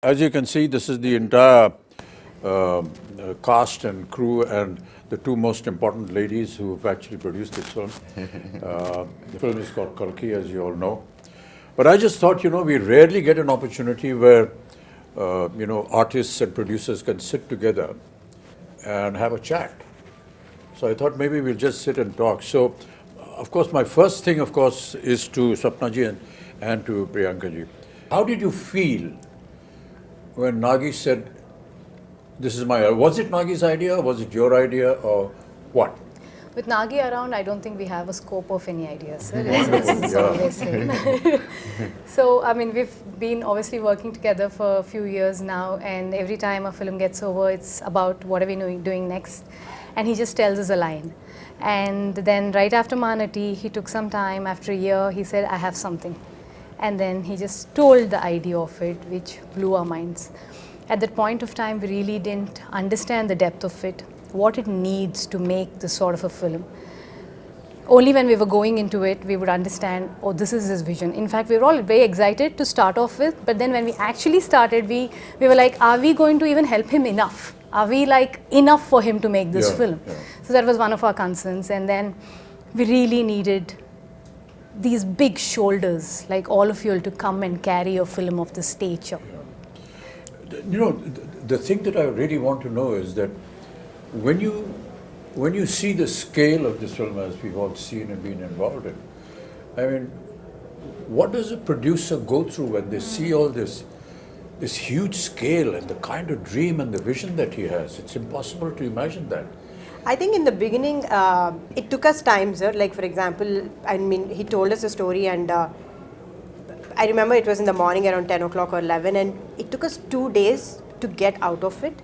As you can see, this is the entire cast and crew and the two most important ladies who have actually produced this film. The film is called Kalki, as you all know. But I just thought, we rarely get an opportunity where, artists and producers can sit together and have a chat. So I thought maybe we'll just sit and talk. So, of course, my first thing, of course, is to Sapnaji and to Priyankaji. How did you feel when Nagi said, this is my, was it Nagi's idea, was it your idea, or what? With Nagi around, I don't think we have a scope of any ideas, sir. It's always him. So, I mean, we've been obviously working together for a few years now, and every time a film gets over, it's about what are we doing next, and he just tells us a line. And then right after Manati, he took some time, after a year, he said, I have something. And then he just told the idea of it, which blew our minds. At that point of time, we really didn't understand the depth of it, what it needs to make this sort of a film. Only when we were going into it, we would understand, oh, this is his vision. In fact, we were all very excited to start off with, but then when we actually started, we were like, are we going to even help him enough? Are we like enough for him to make this film? Yeah. So that was one of our concerns. And then we really needed these big shoulders, like all of you, to come and carry a film of this stature. Yeah. The thing that I really want to know is that when you see the scale of this film, as we've all seen and been involved in, I mean, what does a producer go through when they see all this huge scale and the kind of dream and the vision that he has? It's impossible to imagine that. I think in the beginning, it took us time, sir. Like, for example, I mean, he told us a story, and I remember it was in the morning around 10 o'clock or 11, and it took us 2 days to get out of it.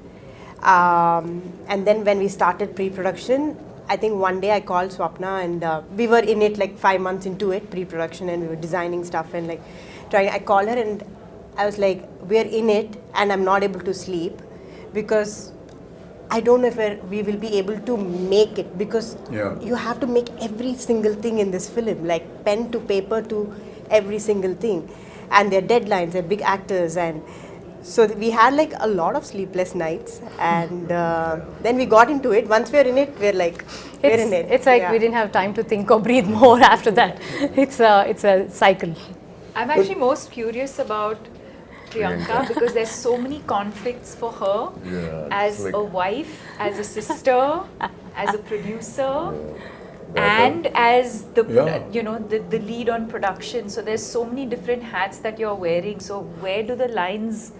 And then when we started pre-production, I think one day I called Swapna, and we were in it like 5 months into it, pre-production, and we were designing stuff and like trying. I called her and I was like, we're in it, and I'm not able to sleep because I don't know if we will be able to make it, because you have to make every single thing in this film, like pen to paper to every single thing. And their deadlines, they're big actors. And so we had like a lot of sleepless nights. And then we got into it. Once we're in it, we're like, we're in it. It's like we didn't have time to think or breathe more after that. It's a cycle. I'm actually most curious about Priyanka because there's so many conflicts for her as a wife, as a sister, as a producer, and as the the lead on production. So there's so many different hats that you're wearing. So where do the lines?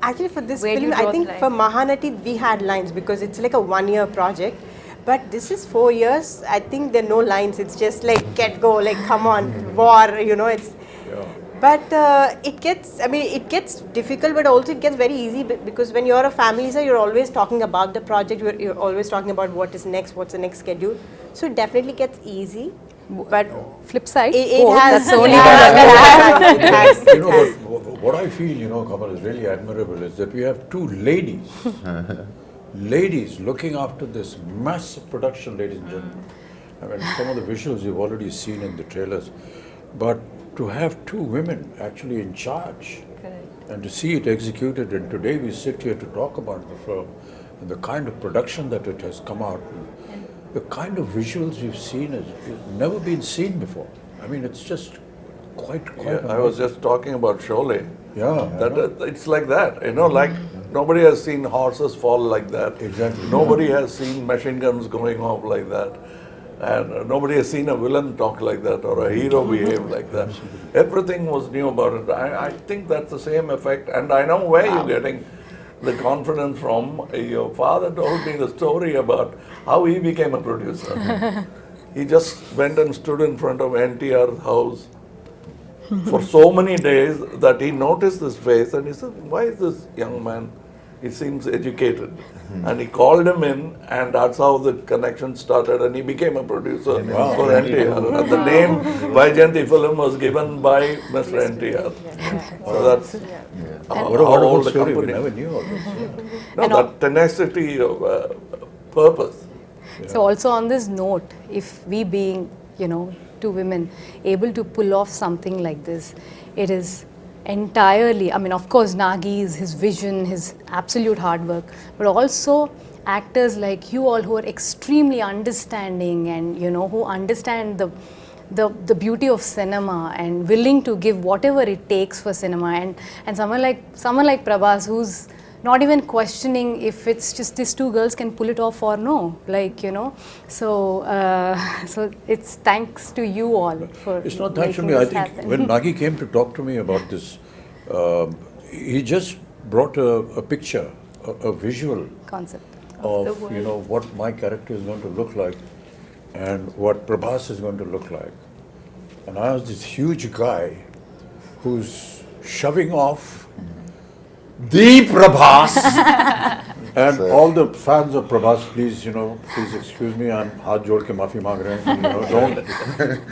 Actually, for this film, I think for Mahanati we had lines because it's like a 1-year project. But this is 4 years. I think there are no lines. It's just like get go, like come on, war. It's. But it gets difficult, but also it gets very easy because when you're a family, sir, you're always talking about the project. You're always talking about what is next, what's the next schedule. So it definitely gets easy. But flip side, it has. That's only what I feel, Kamal, is really admirable is that we have two ladies looking after this massive production, ladies and gentlemen. I mean, some of the visuals you've already seen in the trailers, but to have two women actually in charge. Correct. And to see it executed, and today we sit here to talk about the film and the kind of production that it has come out, and the kind of visuals we've seen has never been seen before. I mean, it's just quite I was just talking about Sholay. Yeah. It's like that, like nobody has seen horses fall like that. Exactly. Nobody has seen machine guns going off like that. And nobody has seen a villain talk like that or a hero behave like that. Everything was new about it. I think that's the same effect. And I know where you're getting the confidence from. Your father told me the story about how he became a producer. He just went and stood in front of NTR's house for so many days that he noticed this face and he said, why is this young man? He seems educated. And he called him in, and that's how the connection started, and he became a producer for NTR. And the name Vaijayanti film was given by Mr. NTR. So that's what a story. We never knew all this. No, that tenacity of purpose. So also on this note, if we being, two women able to pull off something like this, it is entirely, I mean, of course, Nagi's, his vision, his absolute hard work, but also actors like you all who are extremely understanding and, you know, who understand the beauty of cinema and willing to give whatever it takes for cinema, and someone like Prabhas, who's not even questioning if it's just these two girls can pull it off or no, like, you know. So so it's thanks to you all for It's not thanks to making me. I this think happen. when Nagi came to talk to me about this, he just brought a picture, a visual Concept. of, you know, what my character is going to look like and what Prabhas is going to look like. And I was this huge guy who's shoving off the Prabhas. And all the fans of Prabhas, please, you know, please excuse me, I'm haath jod ke maafi maang rahe hain, you know,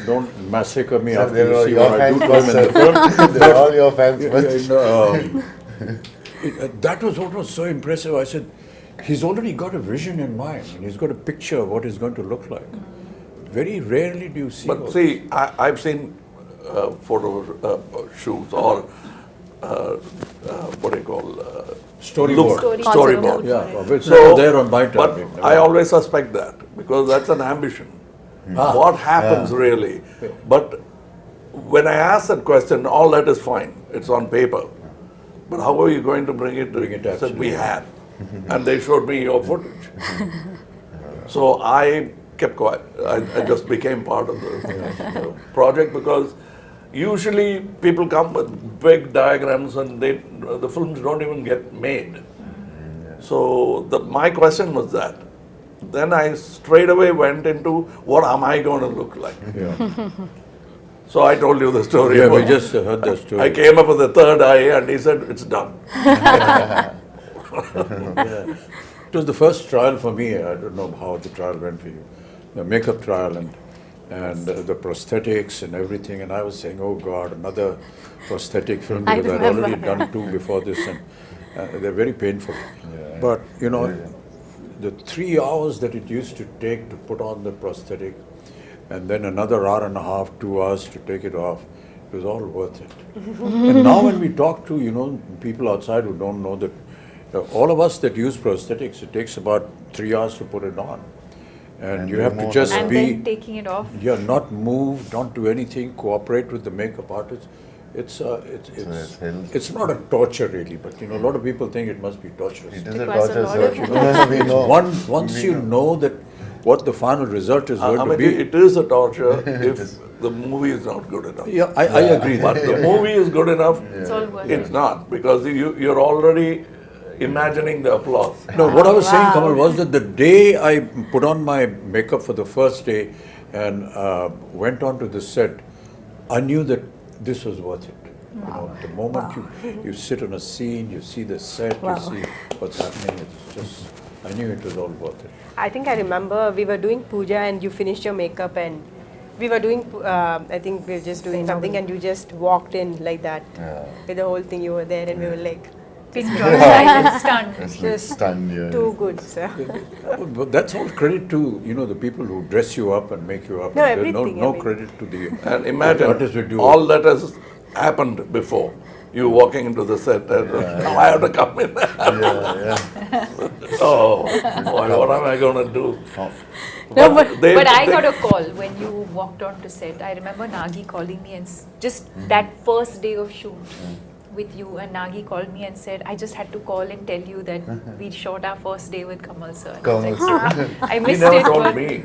don't massacre me after you see what I do to him in the film. They're all your fans. That was what was so impressive. I said, he's already got a vision in mind, and he's got a picture of what he's going to look like. Very rarely do you see. But see, I've seen photo shoots or what do you call Storyboard. storyboard. Yeah, which So, are there on my but time. I always suspect that because that's an ambition. What happens really? But when I ask that question, all that is fine. It's on paper. But how are you going to bring it? Bring it I said, we absolutely. had. And they showed me your footage. So I kept quiet. I just became part of the project because usually people come with big diagrams and the films don't even get made. So my question was that. Then I straight away went into what am I going to look like? Yeah. So I told you the story. Yeah, we about- just heard that story. I came up with the third eye and he said, it's done. It was the first trial for me. I don't know how the trial went for you. The makeup trial and the prosthetics and everything. And I was saying, oh God, another prosthetic film I because I'd remember. already done two before this, and they're very painful. But you know, the 3 hours that it used to take to put on the prosthetic, and then another hour and a half, 2 hours to take it off, it was all worth it. And now when we talk to, you know, people outside who don't know that, all of us that use prosthetics, it takes about 3 hours to put it on. And you have to just And be, then taking it off. yeah, not move, don't do anything, cooperate with the makeup artist. It's it's not a torture really, but you know, a lot of people think it must be torturous. It is a Requires a torture, lot sir. of We know. Once you know that what the final result is going I to mean, be. it is a torture if the movie is not good enough. Yeah, I agree. But the movie is good enough, It's all worth it's it. not because you're already imagining the applause. No, what I was saying, Kamal, was that the day I put on my makeup for the first day and went on to the set, I knew that this was worth it. You know, the moment you sit on a scene, you see the set, you see what's happening, it's just, I knew it was all worth it. I think I remember we were doing puja and you finished your makeup and we were doing, I think we were just doing something and you just walked in like that. With the whole thing you were there and we were like, Pin drop, silent, stunned. It's like Just stunned, yeah. too good, sir. But that's all credit to, you know, the people who dress you up and make you up. No, There's everything, no I mean. credit to the And imagine artists who do all that has happened before. You walking into the set and now I have to come in. Oh, boy, what am I going to do? No, but they- But I they- got a call when you walked on to set. I remember Nagi calling me and just that first day of shoot with you, and Nagi called me and said, I just had to call and tell you that we shot our first day with Kamal sir. And I was Kamal like, sir. I He missed never it. told but me. He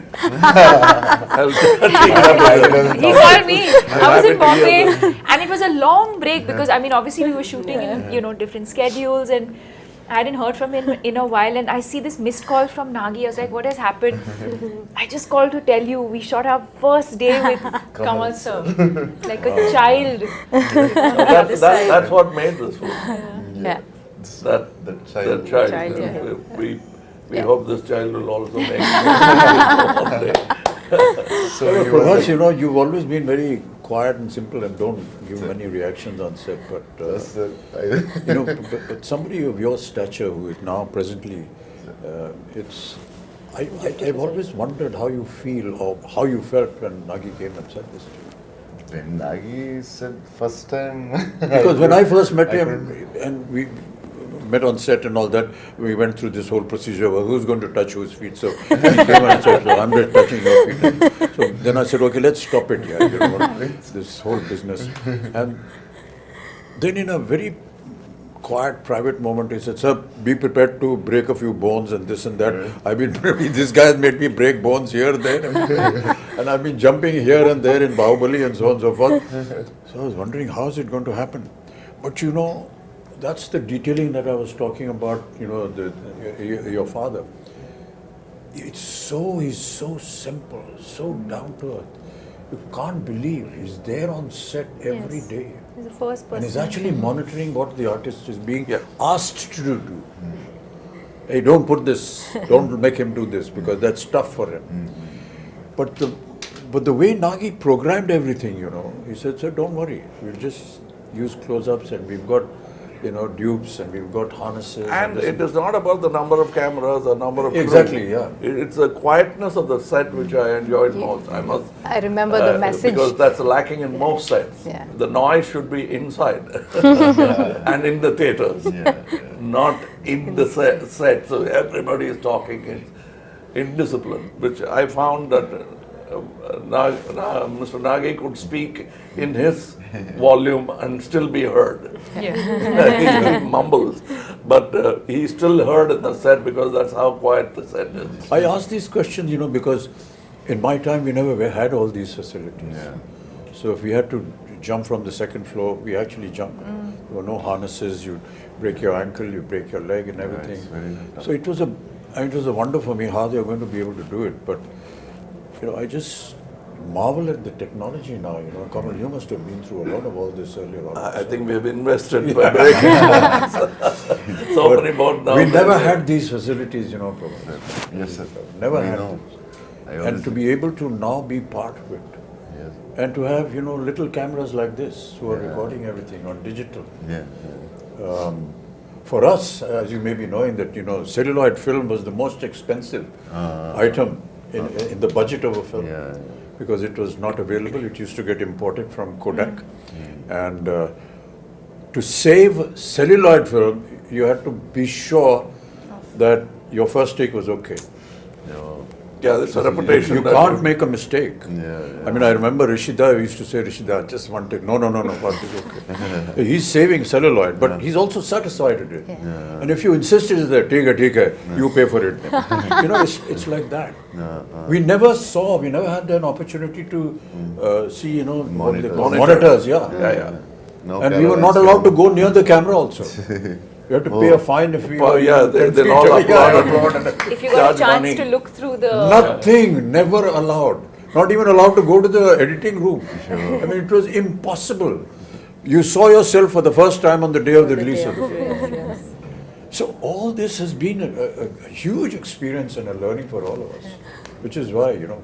called me. I was in happy to hear Bombay, and it was a long break because I mean, obviously we were shooting in different schedules, and I hadn't heard from him in a while. And I see this missed call from Nagi. I was like, what has happened? I just called to tell you we shot our first day with Kamal sir, like a child. That's what made this film. yeah. That child. child. yeah. We hope this child will also make it one day. So you Prabhas, you know, you've always been very quiet and simple and don't give many reactions on set, but you know, but somebody of your stature who is now presently, I've always wondered how you feel or how you felt when Nagi came and said this to you. When Nagi said first time. Because when I first met him, and we met on set and all that, we went through this whole procedure of who's going to touch whose feet. So he came and said, I'm just touching your feet. So then I said, okay, let's stop it here. You know, this whole business. And then in a very quiet, private moment, he said, sir, be prepared to break a few bones and this and that. I've been, this guy has made me break bones here, there, and I've been jumping here and there in Bahubali and so on and so forth. So I was wondering, how is it going to happen? But you know, that's the detailing that I was talking about, you know, your father. He's so simple, so down to earth. You can't believe he's there on set every day. He's the first person. And he's actually monitoring what the artist is being asked to do. Hey, don't put this, don't make him do this because that's tough for him. But the way Nagi programmed everything, you know, he said, sir, don't worry, we'll just use close-ups and we've got, you know, dupes and we've got harnesses. And it is not about the number of cameras or number of crew. Exactly, yeah. It's the quietness of the set which I enjoyed most. I remember the message. Because that's lacking in most sets. Yeah. The noise should be inside and in the theatres, not in the set. So everybody is talking in discipline, which I found that Mr. Nagi could speak in his volume and still be heard. Yeah. He mumbles, but he still heard in the set because that's how quiet the set is. I ask these questions, you know, because in my time we never had all these facilities. Yeah. So if we had to jump from the second floor, we actually jumped. There were no harnesses, you break your ankle, you break your leg and everything. it's very tough. So it was a wonder for me how they were going to be able to do it. But you know, I just marvel at the technology now. You know, Kamal, you must have been through a lot of all this earlier on. I think we have invested by breaking so many bones now. We never had these facilities, you know, Prabhas. Yes, sir. Never I had know. them. And to be able to now be part of it. Yes. And to have, you know, little cameras like this who are recording everything on digital. Yeah. For us, as you may be knowing that, you know, celluloid film was the most expensive item in the budget of a film. Yeah. Because it was not available. It used to get imported from Kodak. And to save celluloid film, you had to be sure that your first take was okay. Yeah, that's a reputation. You that can't make a mistake. Yeah. I mean, I remember Rishida used to say, Rishida, just one take. No, one take, okay. He's saving celluloid, but he's also satisfied with it. Yeah. And if you insisted that, take it, you pay for it. You know, it's like that. We never had an opportunity to see, you know, what they call monitors, yeah. No And we were not allowed to go near the camera also. You have to pay a fine if we were. Yeah, they'll all applaud. If you got a chance to look through the... Nothing, never allowed. Not even allowed to go to the editing room. I mean, it was impossible. You saw yourself for the first time on the day of the release of the film. So all this has been a huge experience and a learning for all of us, which is why, you know,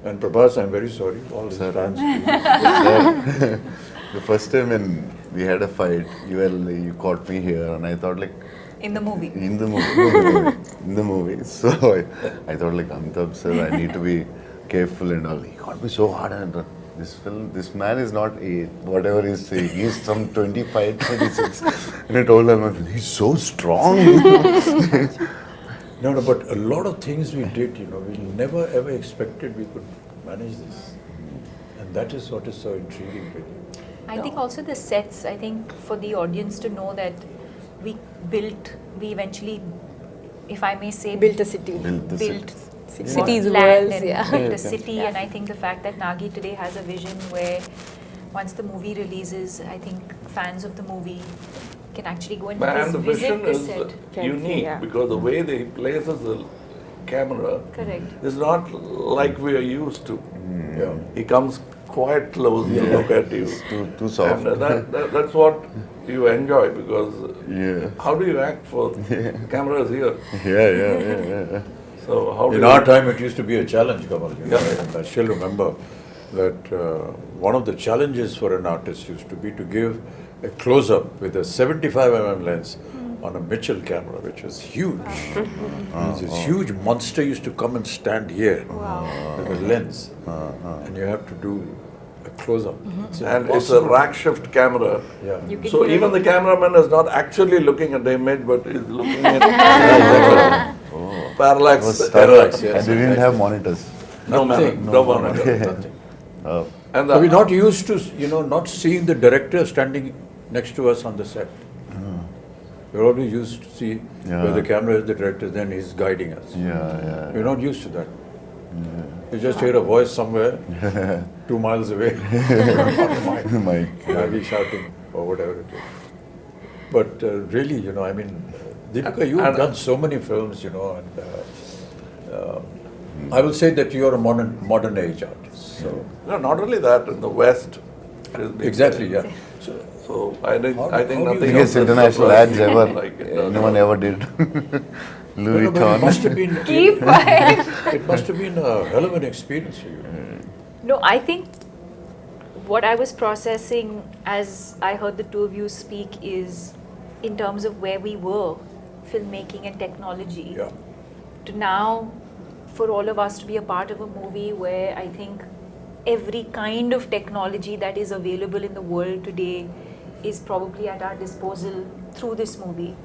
and Prabhas, I'm very sorry, all his fans. The first time when we had a fight, you caught me here, and I thought like. In the movie. In the movie. So I thought like, Amitabh sir, I need to be careful and all. He got me so hard, and this man is not whatever he's saying. He's some 25, 26. And I told him, he's so strong. No, but a lot of things we did, you know, we never ever expected we could manage this. And that is what is so intriguing with it. I think also the sets, I think for the audience to know that we eventually, if I may say, Built a city. built Cities, land worlds, and yeah. built a city. And I think the fact that Nagi today has a vision where once the movie releases, I think fans of the movie can actually go and And the vision visit the is set. unique because the way they places the camera Correct. is not like we are used to. Yeah. He comes quite close to look at you. Too soft. And that's what you enjoy because how do you act for cameras here? Yeah. So how do In you our time, it used to be a challenge, Kamal. You know, Yeah. and I still remember that one of the challenges for an artist used to be to give a close-up with a 75mm lens on a Mitchell camera, which was huge. This huge monster used to come and stand here with a lens, and you have to do a close up. And it's a rack shift camera. Yeah. You can So hear even it. the cameraman is not actually looking at the image, but is looking at parallax. Was tough. Parallax, yes, And they didn't have monitors. No Nothing, man, no monitor. Nothing. Oh. And So we're the, not used to, not seeing the director standing next to us on the set. We're always used to see where the camera is, the director, then he's guiding us. Yeah. We're not used to that. You just hear a voice somewhere, 2 miles away. My Maybe shouting or whatever it is. But really, Deepika, you've And- done so many films, and I will say that you're a modern age artist. So no, not only that, in the West. it is big. exactly, yeah. So I think How do you nothing biggest else is international surprising ads ever like it does. anyone ever did. Louis But it must Vuitton. have been. Keep quiet. It must have been a hell of an experience for you. No, I think what I was processing as I heard the two of you speak is in terms of where we were, filmmaking and technology, Yeah. to now for all of us to be a part of a movie where I think every kind of technology that is available in the world today is probably at our disposal through this movie.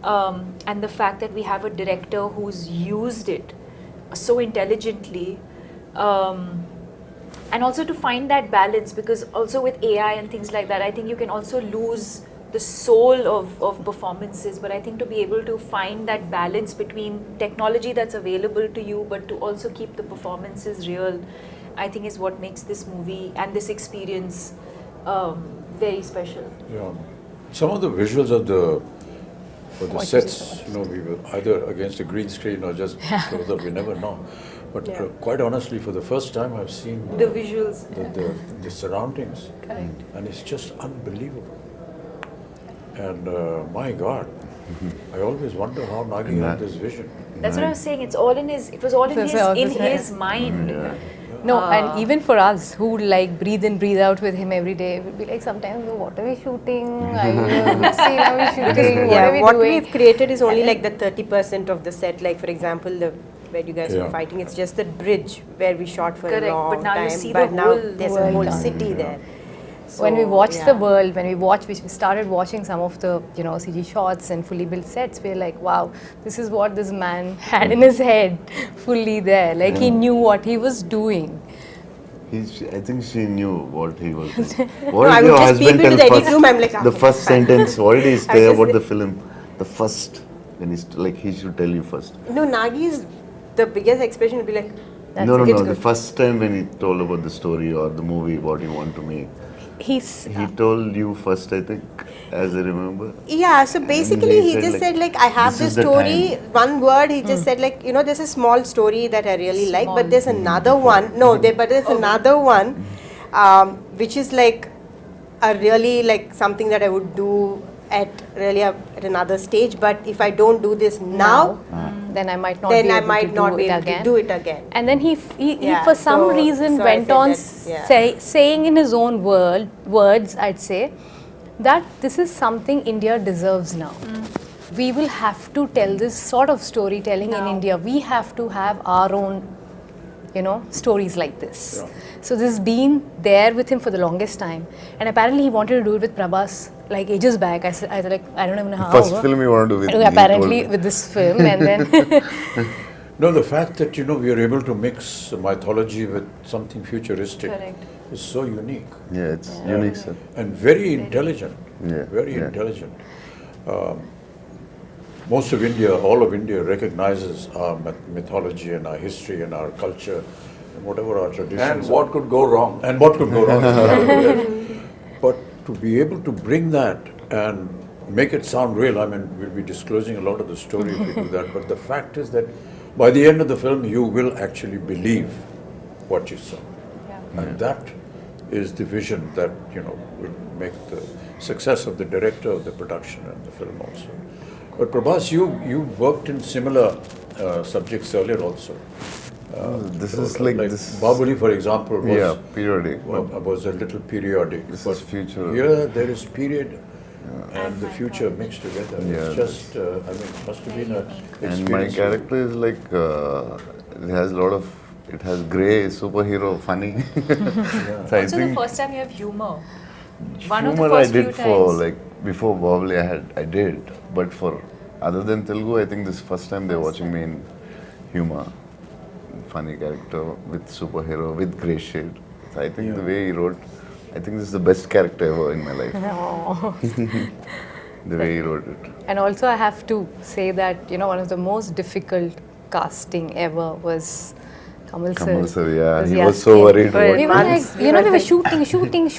And the fact that we have a director who's used it so intelligently, and also to find that balance, because also with AI and things like that, I think you can also lose the soul of performances, but I think to be able to find that balance between technology that's available to you but to also keep the performances real, I think is what makes this movie and this experience very special. Yeah. Some of the visuals of the sets, we were either against a green screen or just close up, we never know. But quite honestly, for the first time, I've seen The visuals. the surroundings, Correct. and it's just unbelievable. And my God, I always wonder how Nagi had this vision. That's what I was saying. It was all in his mind. No, and even for us who like breathe in, breathe out with him every day, we'll be like sometimes, what are we shooting? Which scene are we shooting? What are we what doing? we've created is only like the 30% of the set. Like for example, where you guys were fighting, it's just the bridge where we shot for Correct, a long but now you time. see but the now whole there's a world whole done. city there. When we So, watched yeah. the world, we started watching some of the CG shots and fully built sets, we're like, wow, this is what this man had in his head, fully there. Like he knew what he was doing. I think she knew what he was doing. No, What I did would your just peep husband into tell the edit first? room, I'm like, The okay, first fine. sentence, what did he I say was about just the film? The first, when he's like, he should tell you first. No, Nagi's the biggest expression would be like, No, it's the good. first time when he told about the story or the movie, what he want to make. He told you first, I think, as I remember. Yeah, so basically he just said like, I have this this is the story, time. one word, he just said like, there's a small story that I really like, Small. but there's another one, but there's another one, which is like a really like something that I would do at another stage, but if I don't do this now, Then I might not then be I able might to not do be it able again. to do it again. And then he Yeah, for some so- reason so I went said on that, yeah. saying in his own words, I'd say, that this is something India deserves now. We will have to tell this sort of storytelling in India. We have to have our own, stories like this. Yeah. So this has been there with him for the longest time. And apparently he wanted to do it with Prabhas like ages back. I was like, I don't even know how. First film you want to do with me, Apparently he told me. with this film, and then No, the fact that we are able to mix mythology with something futuristic Correct. is so unique. Yeah, it's unique, sir. And very intelligent. Yeah, Very yeah. intelligent. Most of India, all of India recognizes our mythology and our history and our culture and whatever our traditions And are. what could go wrong? And what could go wrong. Yes. But to be able to bring that and make it sound real, we'll be disclosing a lot of the story if we do that, but the fact is that by the end of the film, you will actually believe what you saw. And that is the vision that, will make the success of the director, of the production and the film also. But Prabhas, you worked in similar subjects earlier also. This is like this. Bahubali, for example, was, Yeah, periodic. was a little periodic. This but is future. Here there is period and the future mixed together. Yeah, It's just, it must have been an experience. And my character is like, it has a lot of it has grey, superhero, funny. So I Also, the think first time you have humor. One of the humor I first few did for times. like before Babli I did, but for other than Telugu, I think this is first time they're watching me in humor, funny character with superhero with grey shade. So I think the way he wrote, I think this is the best character ever in my life. Oh. The way he wrote it. And also I have to say that, you know, one of the most difficult casting ever was Kamal sir. Kamal sir, yeah, Was he was so Yaskin. worried Right. We about were this. like, you know, we were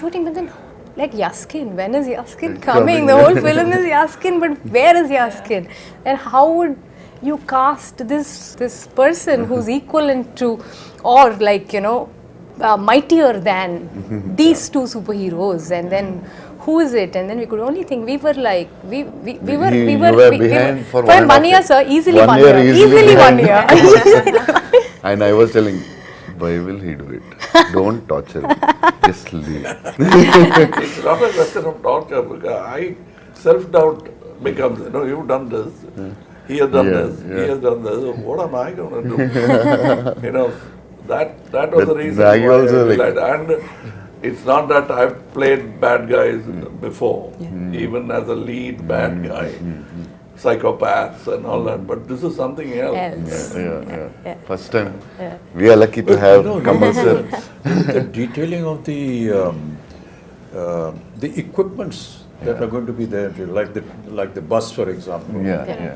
shooting, but then like Yaskin, when is Yaskin It's coming? coming. The whole film is Yaskin, but where is Yaskin? And how would you cast this person who's equivalent to, or like, you know, mightier than these two superheroes? And then who is it? And then we could only think, we were like, we were behind for for 1.5 year, sir, easily 1 1 year, year, easily easily 1 behind. year. And I was telling, why will he do it? Don't torture him. Just leave. It's not a question of torture because I self-doubt becomes, you know, you've done this, he has done this, he has done this, what am I going to do? You know, that was But the reason Maggie why also I like- realized. And it's not that I've played bad guys before, even as a lead bad guy, psychopaths and all that, but this is something else. Else. Yeah. First time. We are lucky to have Kamal sir. The detailing of the equipments that are going to be there, like the bus, for example. Yeah.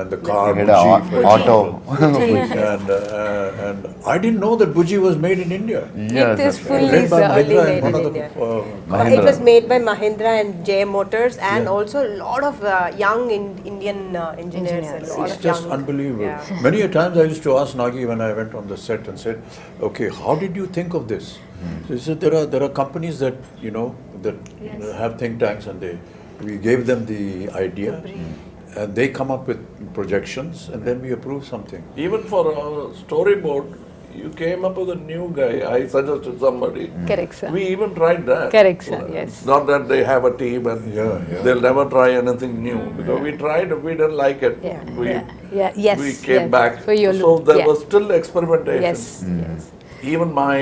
And the car, We had Buji, a for auto. and I didn't know that Buji was made in India. Yeah, It is that's right. fully Made by early Mahindra made and one in of the Mahindra. It was made by Mahindra and J Motors, and Yeah. also a lot of young Indian engineers. And a lot It's of just young, unbelievable. Yeah. Many a times I used to ask Nagi when I went on the set and said, "Okay, how did you think of this?" So he said, "There are companies that have think tanks, and we gave them the idea, and they come up with projections, and then we approve something." Even for a storyboard, you came up with a new guy. I suggested somebody. Correct, sir. We even tried that. Correct, sir, yes. It's not that they have a team and they'll never try anything new. Because we tried, we didn't like it. Yes. We came back. For your So look. there was still experimentation. Yes. Even my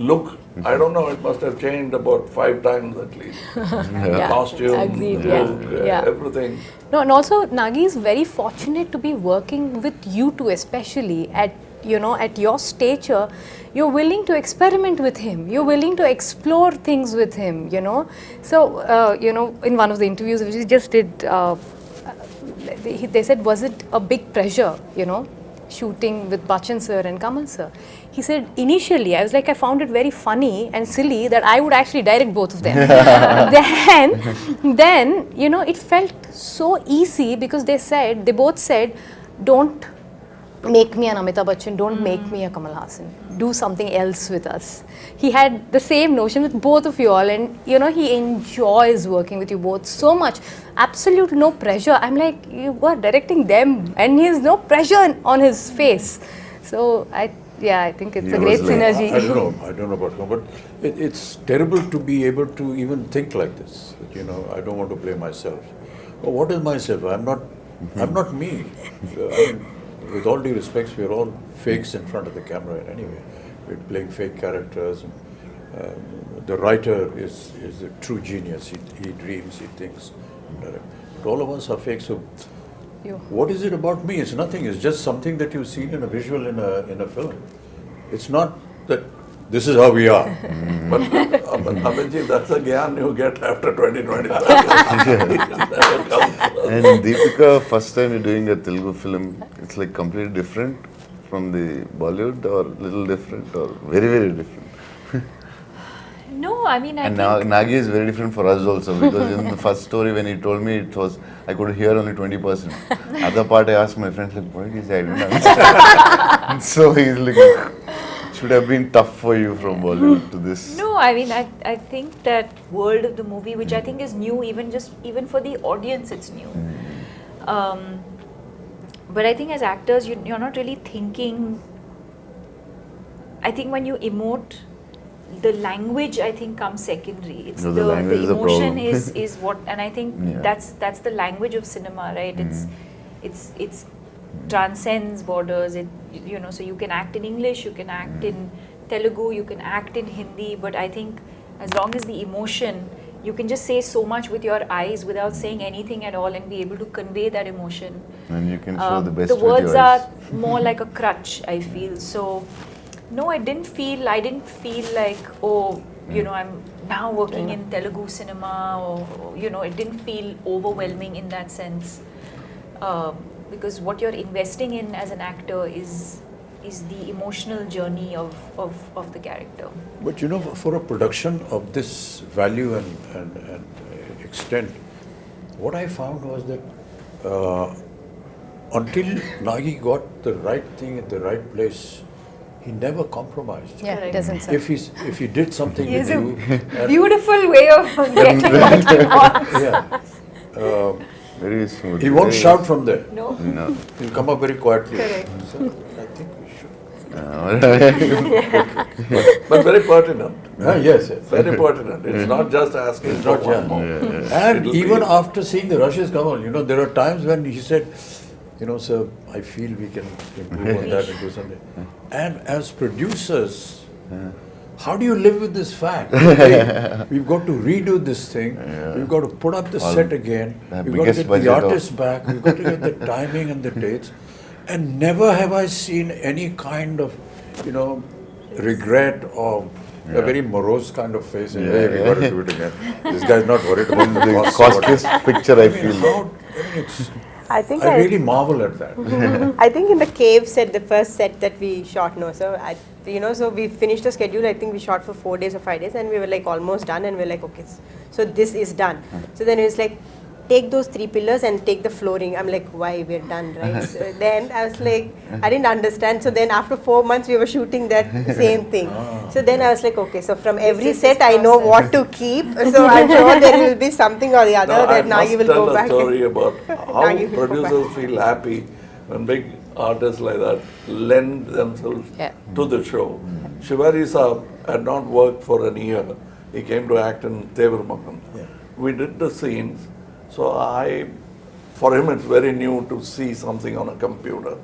look, I don't know, it must have changed about 5 times at least. Yeah. Costume, Agreed, look, yeah. everything. No, and also Nagi is very fortunate to be working with you two, especially at your stature. You're willing to experiment with him. You're willing to explore things with him. So in one of the interviews which we just did, they said, was it a big pressure? Shooting with Bachchan sir and Kamal sir. He said, initially, I was like, I found it very funny and silly that I would actually direct both of them. then, it felt so easy because they both said, don't make me an Amitabh Bachchan, don't make me a Kamal Haasan. Do something else with us. He had the same notion with both of you all, and he enjoys working with you both so much. Absolute no pressure. I'm like, you are directing them, and he has no pressure on his face. So I think it's a great synergy. I don't know about him, but it's terrible to be able to even think like this. I don't want to play myself. Well, what is myself? I'm not me. With all due respects, we're all fakes in front of the camera anyway. We're playing fake characters. And, the writer is a true genius. He dreams, he thinks. But all of us are fake. So, what is it about me? It's nothing. It's just something that you've seen in a visual in a film. It's not that this is how we are. But Abhijit, that's a gyan you get after 2025. And Deepika, first time you're doing a Telugu film, it's like completely different from the Bollywood, or little different, or very, very different. No, I mean, I And think Nagi is very different for us also, because in the first story when he told me, I could hear only 20%. Other part I asked my friends, like, what is he? I didn't understand. So he's like, should have been tough for you from Bollywood to this. No, I mean, I think that world of the movie, which I think is new, even for the audience, it's new. But I think as actors, you're not really thinking. I think when you emote, the language I think comes secondary. It's No, the language is the a emotion problem. is what, and I think that's the language of cinema, right? It's transcends borders. It, you know, so you can act in English, you can act in Telugu, you can act in Hindi, but I think as long as the emotion, you can just say so much with your eyes without saying anything at all and be able to convey that emotion. And you can show the best The with words your eyes. are more like a crutch, I feel. So, no, I didn't feel like, oh, you know, I'm now working in Telugu cinema, or, you know, it didn't feel overwhelming in that sense. Because what you're investing in as an actor is the emotional journey of the character. But you know, for a production of this value and extent, what I found was that until Nagi got the right thing at the right place, he never compromised. Yeah, it Correct. doesn't sir. If he did something He with has a you, and- beautiful way of getting what he wants. yeah, Very smooth. he won't very- shout from there. No? No. He'll come up very quietly. Correct. So I think we should. But very pertinent. Yes, yes. Very pertinent. It's not just asking for not, one yeah. more. And It'll even be- after seeing the rushes come on, you know, there are times when he said, you know, sir, I feel we can improve on that and do something. And as producers, how do you live with this fact? Hey, we've got to redo this thing. We've got to put up the set again. the We've got to biggest get the budget of- artists back. We've got to get the timing and the dates. And never have I seen any kind of, you know, regret or a very morose kind of face. And, hey, we got to do it again. This guy's not worried about the The costs or whatever. costliest picture I I mean, feel. how, I mean, it's, I think I really marvel at that. I think in the cave set, the first set that we shot, no, so so we finished the schedule. I think we shot for 4 days or 5 days, and we were like almost done, and we are like, okay, so this is done. So then it was like, take those 3 pillars and take the flooring. I'm like, why, we're done, right? So then I was like, I didn't understand. So then after 4 months, we were shooting that same thing. So then I was like, okay, so from every is set, his I know process. what to keep. So I'm sure there will be something or the other Now, I that Nagi must will tell go a back. story about how Nagi will go back. producers feel happy when big artists like that lend themselves Yeah. to the show. Shivari Saab had not worked for a year. He came to act in Tevarmakam. Yeah. We did the scenes, so for him it's very new to see something on a computer.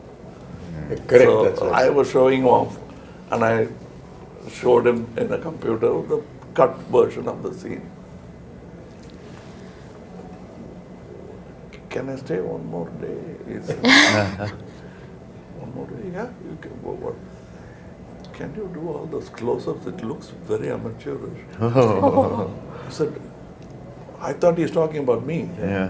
Correct, So that's right. I was showing off, and I showed him in a computer the cut version of the scene. Can I stay one more day? He said, one more day? Yeah, you can. What? Can you do all those close-ups? It looks very amateurish. I said, I thought he's talking about me. Yeah.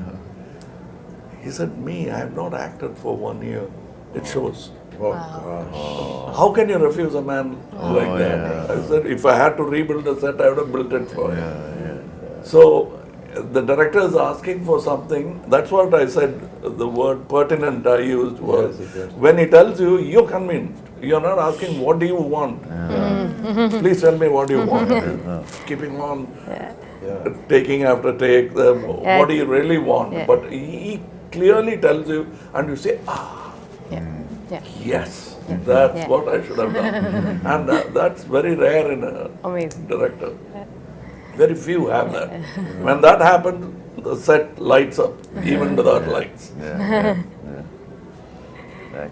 He said, me, I have not acted for 1 year. It shows. Oh, gosh. How can you refuse a man like that? yeah. I said, if I had to rebuild the set, I would have built it for him. So the director is asking for something. That's what I said. The word pertinent I used was Yes, yes. when he tells you, you're convinced. You're not asking, what do you want? Please tell me what you want. Keeping on, taking after take, what do you really want? Yeah. But he clearly tells you, and you say, Yeah. Yeah. yes, that's Yeah. what I should have done. And that's very rare in a Amazing. director. Very few have that. When that happens, the set lights up, even without lights.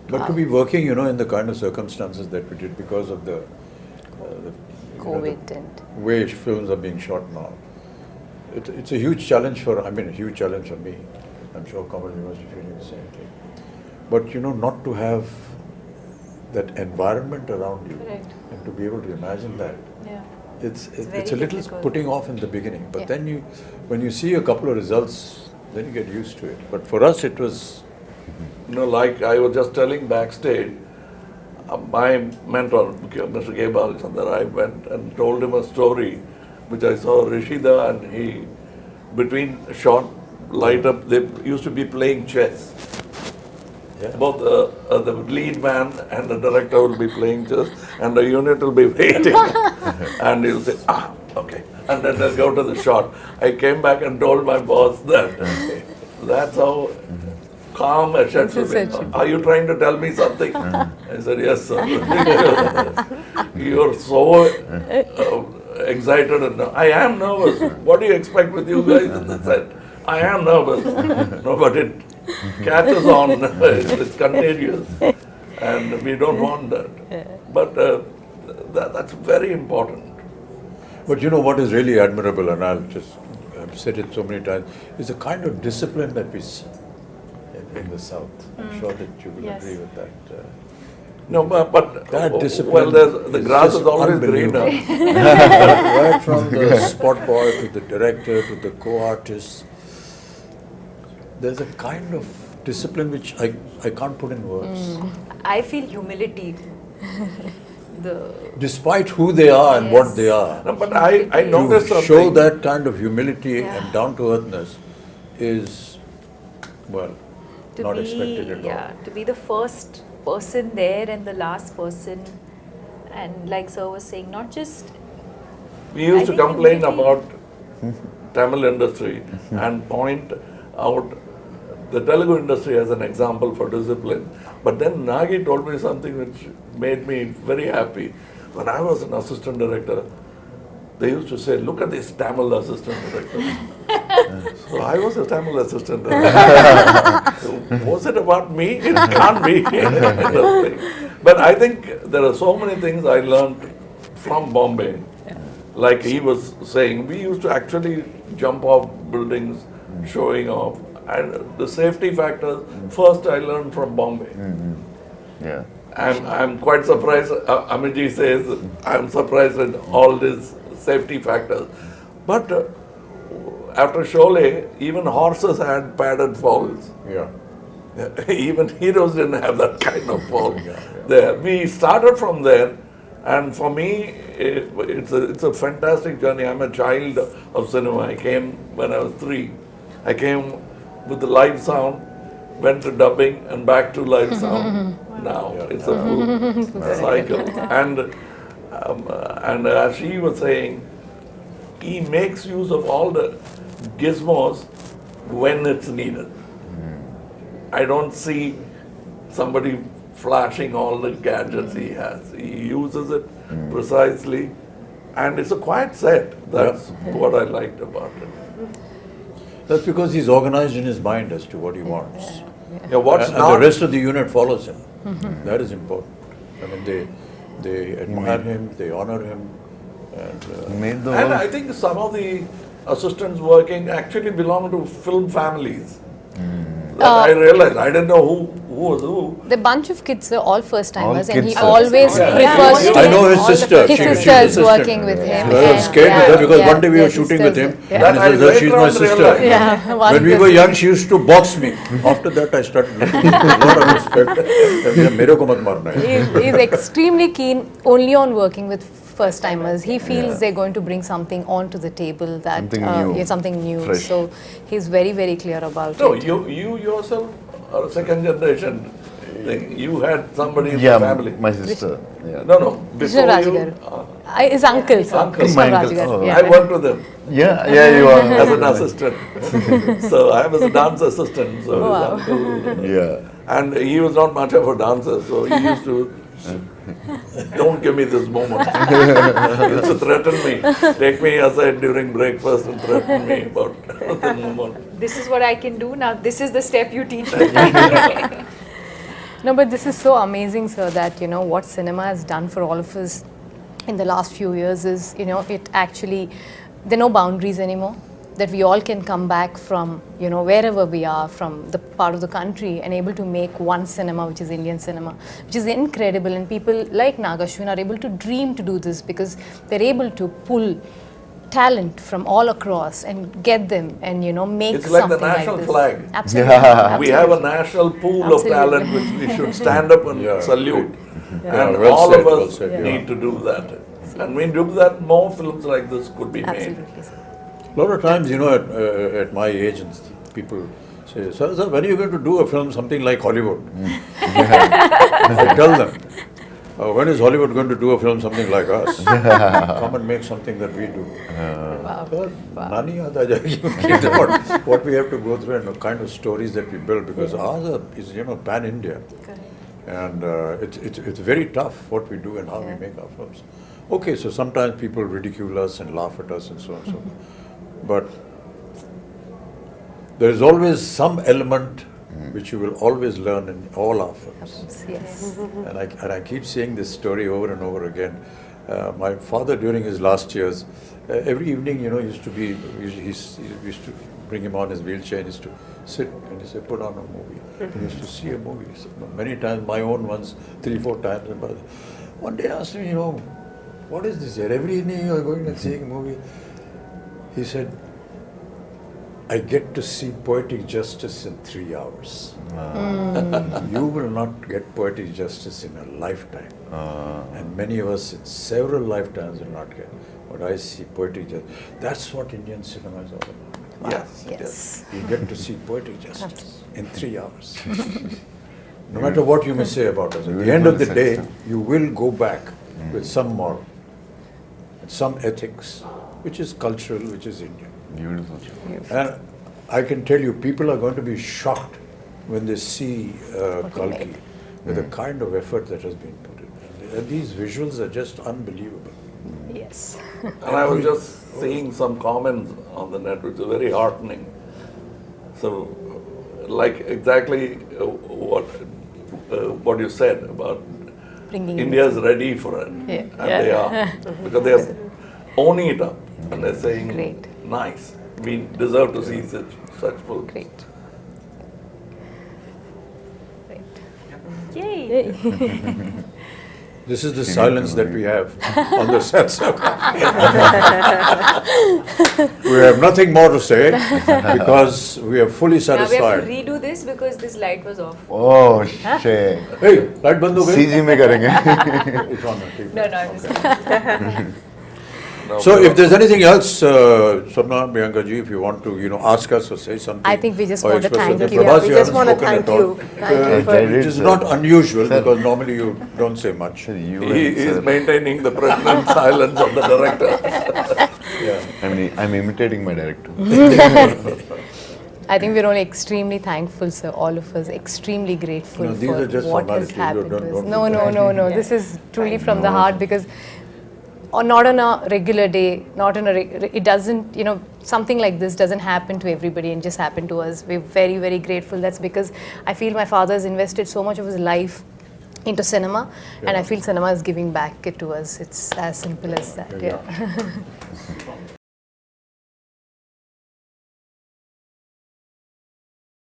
But to be working, you know, in the kind of circumstances that we did because of the you know, COVID the and way films are being shot now, it's a huge challenge a huge challenge for me. I'm sure Kamal, you must be feeling the same thing. But you know, not to have that environment around you Correct. and to be able to imagine that, Yeah. it's very a little difficult. putting off in the beginning. But Yeah. then when you see a couple of results, then you get used to it. But for us, it was. You know, like I was just telling backstage, my mentor, Mr. K. Balachandar, I went and told him a story which I saw Rishida and he, between shot, light up, they used to be playing chess. Yeah. Both the lead man and the director will be playing chess and the unit will be waiting. And he'll say, okay. And then they'll go to the shot. I came back and told my boss that that's how calm a set should be. Are you trying to tell me something? I said, yes, sir. You're so excited. And I am nervous. What do you expect with you guys in the set? I am nervous. No, but catches on. It's contagious, and we don't want that. But that's very important. But you know what is really admirable, and I've said it so many times, is the kind of discipline that we see in the South. I'm sure that you will Yes. agree with that. No, but That discipline well, the is grass just is always unbelievable. greener. Right from the spot boy to the director to the co-artist, there's a kind of discipline which I can't put in words. I feel humility. Despite who they are and what they are, No, but I noticed to something. show that kind of humility and down-to-earthness is, well, To not be, expected at all. to be the first person there and the last person, and like sir was saying, not just We used I to think complain humility- about Tamil industry and point out the Telugu industry as an example for discipline. But then Nagi told me something which made me very happy. When I was an assistant director, they used to say, look at this Tamil assistant director. So I was a Tamil assistant director. So was it about me? It can't be. But I think there are so many things I learned from Bombay. Like he was saying, we used to actually jump off buildings, showing off. And the safety factors, first I learned from Bombay. Yeah. I'm quite surprised, Amiji says, I'm surprised at all these safety factors. But after Sholay, even horses had padded falls. Yeah. Even heroes didn't have that kind of fall. There, we started from there, and for me, it's a fantastic journey. I'm a child of cinema. I came when I was 3. I came with the live sound, went to dubbing, and back to live sound. Now it's a full cycle. And as she was saying, he makes use of all the gizmos when it's needed. I don't see somebody flashing all the gadgets he has. He uses it precisely, and it's a quiet set. That's what I liked about it. That's because he's organized in his mind as to what he wants. Yeah, what's And not the rest of the unit follows him. That is important. I mean, they admire him, they honor him, and He made the And whole I think some of the assistants working actually belong to film families. That I realized. I didn't know who was who. The bunch of kids are all first timers, All and he kids. always Yeah. prefers Yeah. to. I know his all the sister. His She's sister is assistant. working with him. I was scared with her because one day we were Yeah, shooting with him, sisters, and That he I says that she's later my on sister. realized. Yeah, one When we were person. young, she used to box me. After that, I started looking a lot of respect. मेरे को मत मारना है. He's extremely keen only on working with first timers. He feels they're going to bring something onto the table that Something new, yeah, something new. fresh. So he's very, very clear about No, it. you yourself are a second generation thing. You had somebody in yeah, the family. my sister. Yeah. No, before Raj you. garu. His uncle, sir. Uncle. Krishna My Raj uncle. garu, Oh. yeah. I worked with him Yeah, you are. as an assistant. So I was a dance assistant. So his Wow. uncle, Yeah. and he was not much of a dancer, so he used to. Don't give me this moment. He used to threaten me. Take me aside during breakfast and threaten me about the moment. this is what I can do now. This is the step you teach me. No, but this is so amazing, sir, that, you know, what cinema has done for all of us in the last few years is, you know, it actually, there are no boundaries anymore. That we all can come back from, you know, wherever we are, from the part of the country, and able to make one cinema, which is Indian cinema, which is incredible. And people like Nagashwin are able to dream to do this because they're able to pull talent from all across and get them and, you know, make It's like the something national this. flag. Absolutely. Yeah. We have a national pool Absolutely. of talent which we should stand up and Yeah, salute. Yeah, And well all said, of well us said, yeah. need to do that. And when we do that, more films like this could be made. Absolutely, sir. A lot of times, you know, at my age, and people say, sir, when are you going to do a film something like Hollywood? I tell them, when is Hollywood going to do a film something like us? Come and make something that we do. Wow. Sir, nani aata jayegi. What we have to go through and the kind of stories that we build, because ours is, you know, pan-India. And it's very tough what we do and how we make our films. Okay, so sometimes people ridicule us and laugh at us and so on and so forth. But there is always some element which you will always learn in all our films. Yes. And I keep saying this story over and over again. My father, during his last years, every evening, he used to used to bring him on his wheelchair and used to sit and he said, put on a movie. He used to see a movie. So many times, my own ones, 3-4 times. But one day I asked him, what is this here? Every evening you are going and seeing a movie. He said, I get to see poetic justice in 3 hours. You will not get poetic justice in a lifetime. And many of us in several lifetimes will not get. But I see poetic justice. That's what Indian cinema is all about. Wow. Yes. Yes. You get to see poetic justice in 3 hours. No matter what you may say about us, at the end of the day, you will go back with some moral, with some ethics, which is cultural, which is Indian. Beautiful. And I can tell you, people are going to be shocked when they see Kalki with the kind of effort that has been put in. And these visuals are just unbelievable. Yes. And I was just seeing some comments on the net which are very heartening. So, like exactly what you said about Bringing India's ready for it. Yeah. And they are. Because they are owning it up. And they're saying, Great. nice. We deserve to see such films. Great. Yay! This is the silence that we have on the sets. We have nothing more to say because we are fully Now we have to satisfied. redo this because this light was off. Oh shit. Hey, light band ho gayi? CG में करेंगे. It's on, okay. No, I'm just No, So if there's anything else, Sarna, Priyanka ji, if you want to, ask us or say something. I think we just or want to express thank something. you. Prabhas, We you just haven't want to spoken thank at all. you. Thank you for Which is not unusual because normally you don't say much. You He and is sir. maintaining the pregnant silence of the director. Yeah. I'm imitating my director. I think we're only extremely thankful, sir, all of us, extremely grateful No, these for are just what has formalities. happened Don't- to us. don't No, put no, that. no. This is truly from the No. heart because not on a regular day, not on a, it doesn't, something like this doesn't happen to everybody and just happen to us. We're very, very grateful. That's because I feel my father has invested so much of his life into cinema and I feel cinema is giving back it to us. It's as simple as that. Yeah. Yeah.